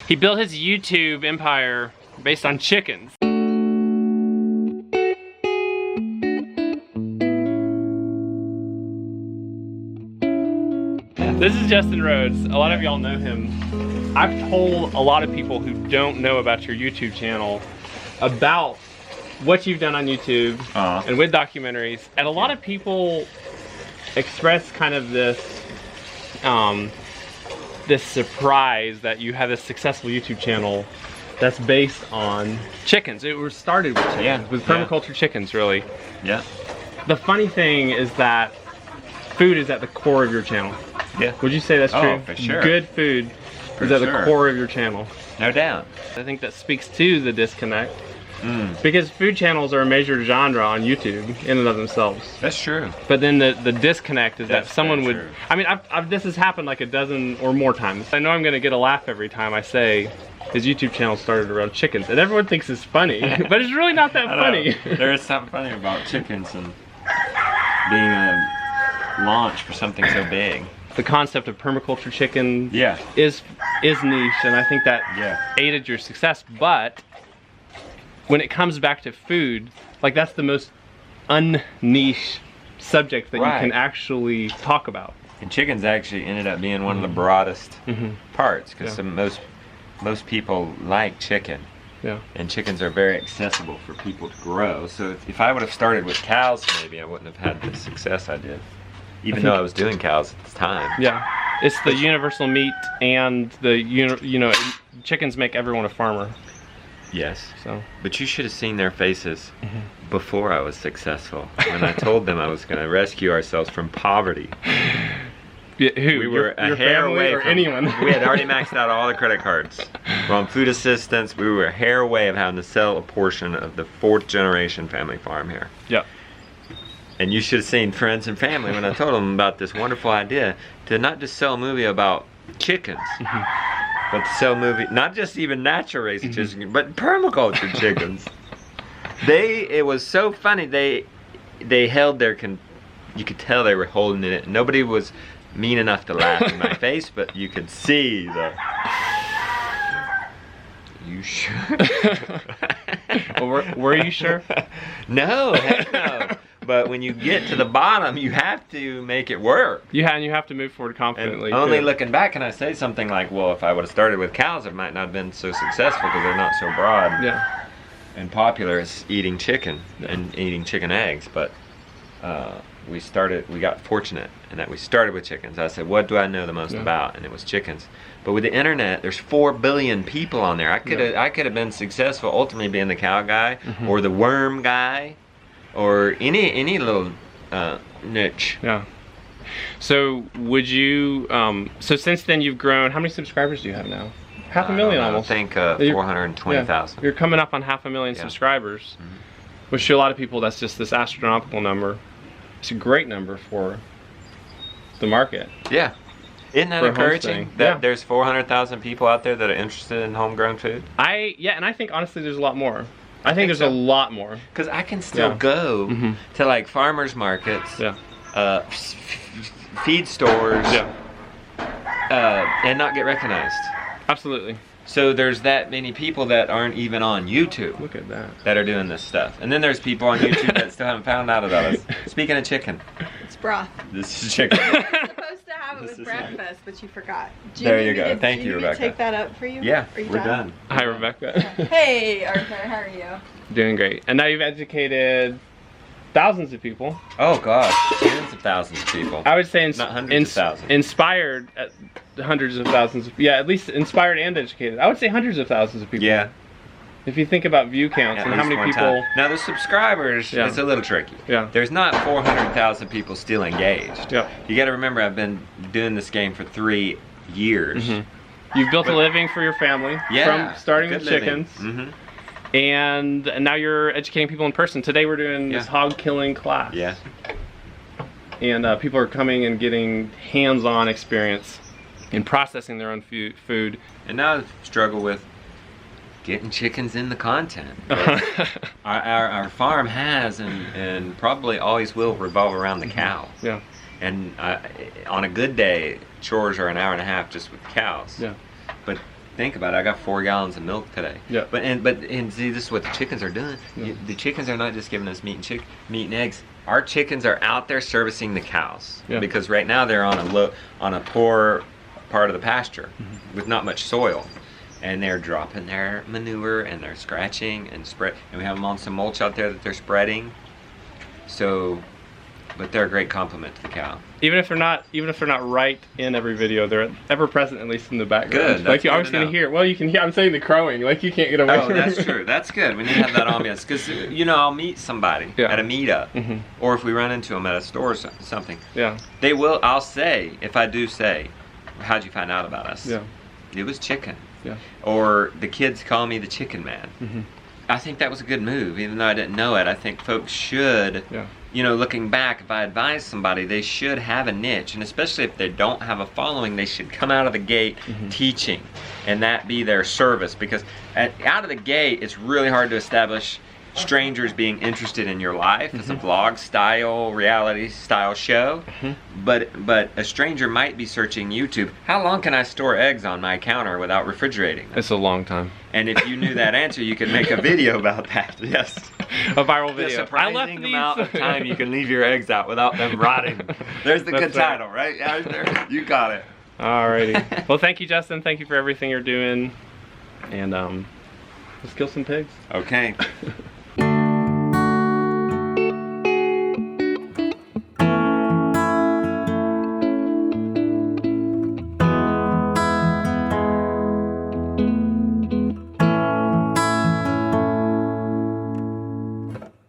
He built his YouTube empire based on chickens. This is Justin Rhodes. A lot of y'all know him. I've told a lot of people who don't know about your YouTube channel about what you've done on YouTube and with documentaries, and a lot of people express kind of this this surprise that you have this successful YouTube channel that's based on chickens. It was started with chickens, with permaculture chickens, really. Yeah. The funny thing is that food is at the core of your channel. Yeah. Would you say that's true? Oh, for sure. Good food is at the core of your channel. No doubt. I think that speaks to the disconnect. Because food channels are a major genre on YouTube in and of themselves. That's true. But then the disconnect is That's that someone would... true. I mean, this has happened like a dozen or more times. I know I'm going to get a laugh every time I say his YouTube channel started around chickens. And everyone thinks it's funny, but it's really not that funny. There is something funny about chickens and being a launch for something so big. The concept of permaculture chicken Yeah. is niche, and I think that aided your success. But when it comes back to food, like that's the most unniche subject that you can actually talk about. And chickens actually ended up being one of the broadest parts, because most people like chicken. Yeah. And chickens are very accessible for people to grow. So if I would have started with cows, maybe I wouldn't have had the success I did. Even though I was doing cows at the time. Yeah. It's the universal meat, and the, you know, chickens make everyone a farmer. Yes. So. But you should have seen their faces before I was successful. When I told them I was going to rescue ourselves from poverty. Yeah, who? We were a hair away or from anyone. We had already maxed out all the credit cards. We're on food assistance. We were a hair away of having to sell a portion of the 4th generation family farm here. Yeah. And you should have seen friends and family when I told them about this wonderful idea to not just sell a movie about chickens, but to sell a movie, not just even natural raised chickens, but permaculture chickens. It was so funny. They held their, you could tell they were holding it. Nobody was mean enough to laugh in my face, but you could see the. You sure? Well, were you sure? No, heck no. But when you get to the bottom, you have to make it work. Yeah, and you have to move forward confidently. And only looking back can I say something like, well, if I would have started with cows, it might not have been so successful because they're not so broad and popular as eating chicken and eating chicken eggs. But we got fortunate in that we started with chickens. I said, what do I know the most about? And it was chickens. But with the internet, there's 4 billion people on there. I could have been successful ultimately being the cow guy or the worm guy. Or any little niche. Yeah. So would you? So since then you've grown. How many subscribers do you have now? 500,000 almost. I think 420,000. You're coming up on 500,000 subscribers, which to a lot of people that's just this astronomical number. It's a great number for the market. Yeah. Isn't that encouraging that there's 400,000 people out there that are interested in homegrown food? And I think honestly there's a lot more. I think there's a lot more. Because I can still go to like farmers markets, feed stores, and not get recognized. Absolutely. So there's that many people that aren't even on YouTube. Look at that. That are doing this stuff. And then there's people on YouTube that still haven't found out about us. Speaking of chicken. It's broth. This is chicken. You're supposed to have it with breakfast, but you forgot. There you go. Thank you, Rebecca. Take that up for you? Yeah, we're done. Hi, Rebecca. Hey, Arthur. How are you? Doing great. And now you've educated thousands of people. Oh gosh, tens of thousands of people. I would say not hundreds of thousands. Inspired hundreds of thousands. At least inspired and educated. I would say hundreds of thousands of people. Yeah. If you think about view counts and how many people. Now the subscribers, it's a little tricky. Yeah. There's not 400,000 people still engaged. Yeah. You got to remember, I've been doing this game for 3 years. You've built a living for your family from starting with chickens. And now you're educating people in person. Today we're doing this hog killing class. Yeah. And people are coming and getting hands-on experience in processing their own food. And now I struggle with getting chickens in the content. Our farm has and probably always will revolve around the cows. Yeah. And on a good day, chores are an hour and a half just with cows. Yeah. But think about it, I got 4 gallons of milk today. Yeah. But see, this is what the chickens are doing. Yeah. The chickens are not just giving us meat and eggs. Our chickens are out there servicing the cows. Yeah. Because right now they're on a poor part of the pasture with not much soil. And they're dropping their manure and they're scratching and spread. And we have them on some mulch out there that they're spreading. So, but they're a great complement to the cow. Even if they're not right in every video, they're ever present, at least in the background. Good. Like you're good always to gonna know. hear. Well, you can hear. I'm saying the crowing. Like you can't get away. Oh, that's true. That's good. We need to have that ambiance because I'll meet somebody at a meetup, or if we run into them at a store or something. Yeah. They will. I'll say, if I do say, "How'd you find out about us?" Yeah. It was chicken. Yeah. Or the kids call me the chicken man. I think that was a good move, even though I didn't know it. I think folks should. Yeah. Looking back, if I advise somebody, they should have a niche, and especially if they don't have a following, they should come out of the gate teaching, and that be their service. Because out of the gate, it's really hard to establish strangers being interested in your life. It's a vlog style, reality style show, but a stranger might be searching YouTube. How long can I store eggs on my counter without refrigerating them? It's a long time. And if you knew that answer, you could make a video about that. Yes. A viral The video. surprising amount of time you can leave your eggs out without them rotting. There's the good title, right? Yeah, there. You got it. Alrighty. Well, thank you, Justin. Thank you for everything you're doing. And let's kill some pigs. Okay.